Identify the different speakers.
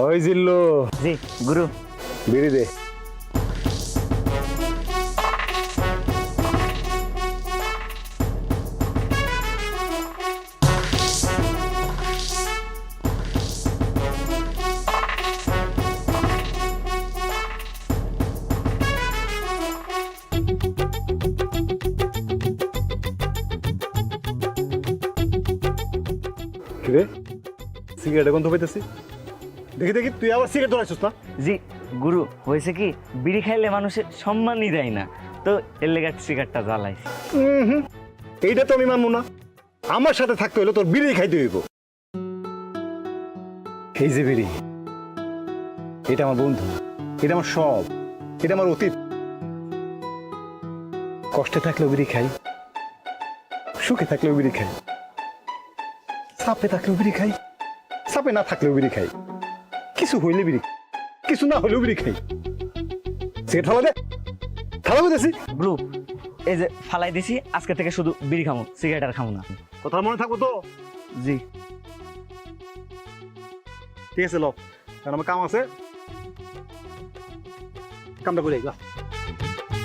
Speaker 1: ওই জিল্লু
Speaker 2: জি গুরু।
Speaker 1: বিড়ি দে। কিরে সিগারেট গন্ধ পাইতেছি। দেখি দেখি তুই আবার সিগারেট ধরাইছিস না?
Speaker 2: জি গুরু, হয়েছে কি বিড়ি খাইলে মানুষের সম্মানই দেয় না, তো এর লেগে সিগারেটটা জ্বালাইছি।
Speaker 1: এইটা তো আমি মানবো না। আমার সাথে থাকতে হইলে তোর বিড়ি খাইতে হইব। এই যে বিড়ি, এটা আমার বন্ধু, এটা আমার সব, এটা আমার অতীত। কষ্টে থাকলেও বিড়ি খাই, সুখে থাকলেও বিড়ি খাই, চাপে থাকলেও বিড়ি খাই, চাপে না থাকলেও বিড়ি খাই, কিছু হইলে বিড়ি, কিছু না হলেও বিড়ি খাই। সিগারেট ফালা দে, ফালা দিতেছি।
Speaker 2: গুরু এই যে ফালাই দিছি, আজকে থেকে শুধু বিড়ি খামো, সিগারেট আর খামো না।
Speaker 1: কথা মনে থাকবো তো?
Speaker 2: জি
Speaker 1: ঠিক আছে ল, কারণ আমার কাম আছে, কামটা করে যা।